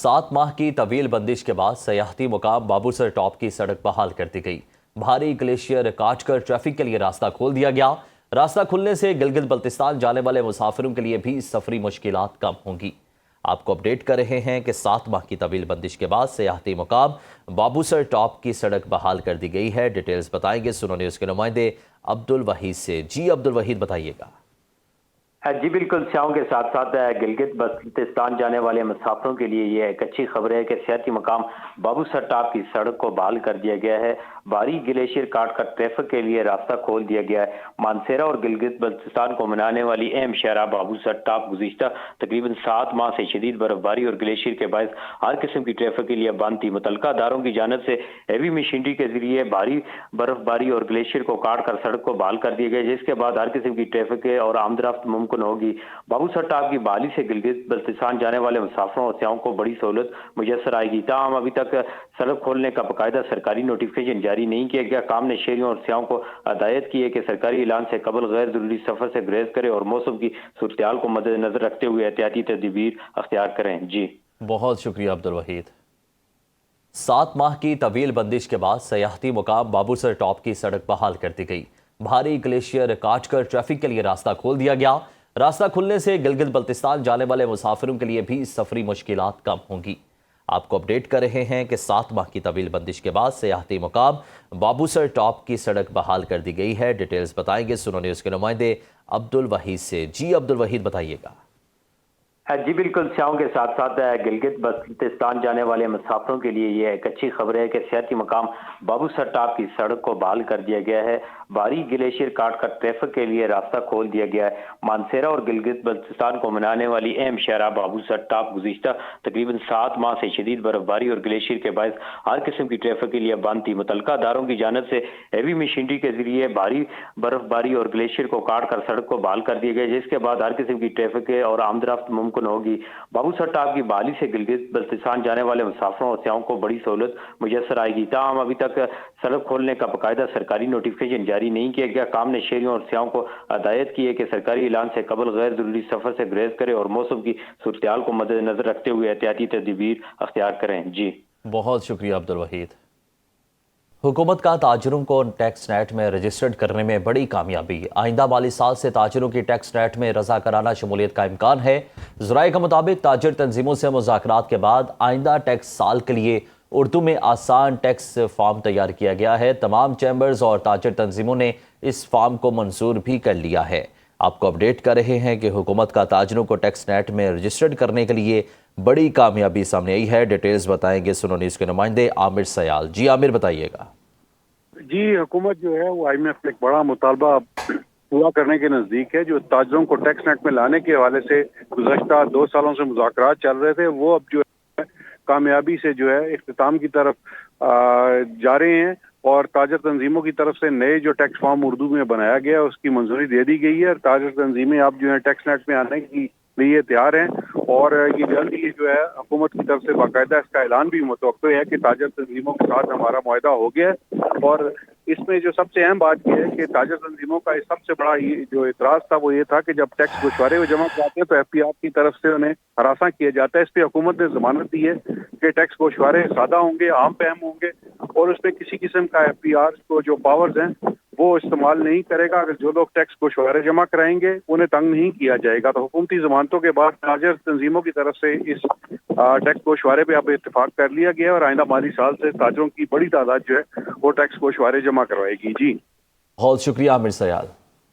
7 माह की तवील बंदिश के बाद सयाहती मुकाम बाबूसर टॉप की सड़क बहाल कर दी गई। भारी ग्लेशियर काटकर ट्रैफिक के लिए रास्ता खोल दिया गया। रास्ता खुलने से गिलगित बल्तिस्तान जाने वाले मुसाफिरों के लिए भी सफरी मुश्किलात कम होंगी। आपको अपडेट कर रहे हैं कि 7 माह की तवील बंदिश के बाद सयाहती मुकाम बाबूसर टॉप की सड़क बहाल कर दी गई है। डिटेल्स बताएंगे सुनो न्यूज़ के नुमाइंदे अब्दुल वहीद से। जी अब्दुल वहीद, बताइएगा। जी बिल्कुल, स्याहों के साथ साथ गिलगित बल्तिस्तान जाने वाले मुसाफिरों के लिए ये एक अच्छी खबर है कि सियाहती मकाम बाबूसर टॉप की सड़क को बहाल कर दिया गया है। भारी ग्लेशियर काट कर ट्रैफिक के लिए रास्ता खोल दिया गया है। मानसेरा और गिलगित बल्तिस्तान को मिलाने वाली अहम शहरा बाबूसर टॉप गुज़िश्ता तकरीबन 7 माह से शदीद बर्फबारी और ग्लेशियर के बायस हर किस्म की ट्रैफिक के लिए बंद थी। मुतलका अदारों की जानिब से हैवी मशीनरी के जरिए भारी बर्फबारी और ग्लेशियर को काट कर सड़क को बहाल कर दिया गया, जिसके बाद हर किस्म की ट्रैफिक और आमदरफ्त मुमकिन होगी। बाबूसर टॉप की बहाली से गिलगित बल्तिस्तान जाने वाले मुसाफिरों और सियाहों को बड़ी सहूलत मुयसर आएगी। ताहम अभी तक सड़क खोलने का बाकायदा सरकारी नोटिफिकेशन जारी नहीं किया गया। काम ने शहरियों और सियाहों को हदायत की है कि सरकारी ऐलान से कबल गैर जरूरी सफर से गुरेज करें और मौसम की सूरत को मद्देनजर रखते हुए एहतियाती तदबीर अख्तियार करें। जी बहुत शुक्रिया अब्दुल वहीद। 7 माह की तवील बंदिश के बाद सयाहती मुकाम बाबूसर टॉप की सड़क बहाल कर दी गई। भारी ग्लेशियर काट कर ट्रैफिक के लिए रास्ता खोल दिया गया। रास्ता खुलने से गिलगित बल्तिस्तान जाने वाले मुसाफिरों के लिए भी सफरी मुश्किलात कम होंगी। आपको अपडेट कर रहे हैं कि 7 माह की तवील बंदिश के बाद सयाहती मुकाम बाबूसर टॉप की सड़क बहाल कर दी गई है। डिटेल्स बताएंगे सुनो न्यूज़ के नुमाइंदे अब्दुल वहीद से। जी अब्दुल वहीद, बताइएगा। जी बिल्कुल, स्याहों के साथ साथ गिलगित बल्तिस्तान जाने वाले मुसाफिरों के लिए ये एक अच्छी खबर है कि सियाहती मकाम बाबूसर टॉप की सड़क को बहाल कर दिया गया है। भारी ग्लेशियर काट कर ट्रैफिक के लिए रास्ता खोल दिया गया है। मानसेरा और गिलगित बल्तिस्तान को मिलाने वाली अहम शहरा बाबूसर टॉप गुज़िश्ता तकरीबन 7 माह से शदीद बर्फबारी और ग्लेशियर के बायस हर किस्म की ट्रैफिक के लिए बंद थी। मुतलका अदारों की जानिब से हैवी मशीनरी के जरिए भारी बर्फबारी और ग्लेशियर को काट कर सड़क को बहाल कर दिया गया, जिसके बाद हर किस्म की ट्रैफिक और आमदरफ्त मुमकिन होगी। बाबूसर टॉप की बहाली से गिलगित बल्तिस्तान जाने वाले मुसाफिरों और सियाहों को बड़ी सहूलत मुयसर आएगी। ताहम अभी तक सड़क खोलने का बाकायदा सरकारी नोटिफिकेशन जारी नहीं किया गया। काम ने शहरियों और सियाहों को हदायत की है कि सरकारी ऐलान से कबल गैर जरूरी सफर से गुरेज करें और मौसम की सूरत को मद्देनजर रखते हुए एहतियाती तदबीर अख्तियार करें। जी बहुत शुक्रिया अब्दुल वहीद। हुकूमत का ताजरों को टैक्स नेट में रजिस्टर्ड करने में बड़ी कामयाबी। आइंदा माली साल से ताजरों की टैक्स नेट में रज़ाकाराना शमूलियत का इम्कान है। ज़राए के मुताबिक ताजर तंजीमों से मुज़ाकरात के बाद आइंदा टैक्स साल के लिए उर्दू में आसान टैक्स फॉर्म तैयार किया गया है। तमाम चैम्बर्स और ताजर तंजीमों ने इस फॉर्म को मंजूर भी कर लिया है। आपको अपडेट कर रहे हैं कि हुकूमत का ताजरों को टैक्स नेट में रजिस्टर्ड करने के लिए बड़ी कामयाबी सामने आई है। डिटेल्स बताएंगे सुनो न्यूज़ के नुमाइंदे आमिर सयाल। जी आमिर, बताइएगा। जी, हुकूमत जो है वो IMF का एक बड़ा मुतालबा पूरा करने के नज़दीक है। जो ताजरों को टैक्स नेट में लाने के हवाले से गुज़श्ता 2 सालों से मुज़ाकरात चल रहे थे, वो अब जो है कामयाबी से जो है इख्तिताम की तरफ जा रहे हैं और ताजर तंजीमों की तरफ से नए जो टैक्स फॉर्म उर्दू में बनाया गया है उसकी मंजूरी दे दी गई है। ताजर तंजीमें अब जो है टैक्स नेट में आने की लिए तैयार हैं और ये जल्द ही जो है हुकूमत की तरफ से बाकायदा इसका ऐलान भी मुतवक्किल है कि ताजर तंजीमों के साथ हमारा मुआहदा हो गया है। और इसमें जो सबसे अहम बात यह है कि ताजर तंजीमों का सबसे बड़ा ये जो इतराज था वो ये था कि जब टैक्स गोशवारे वो जमा कराते हैं तो FPR की तरफ से उन्हें हरासा किया जाता है। इस पर हुकूमत ने जमानत दी है कि टैक्स गोशवारे सादा होंगे, आम फहम होंगे और उस पर किसी किस्म का FPR को जो पावर्स हैं वो इस्तेमाल नहीं करेगा। अगर जो लोग टैक्स गोशवारे जमा कराएंगे उन्हें तंग नहीं किया जाएगा। तो हुकूमती जमानतों के बाद ताजर तंजीमों की तरफ से इस टैक्स गोशवारे पे अब इत्तेफाक कर लिया गया है और आइंदा माली साल से ताजरों की बड़ी तादाद जो है वो टैक्स गोशवारे जमा करवाएगी। जी बहुत शुक्रिया आमिर सयाल।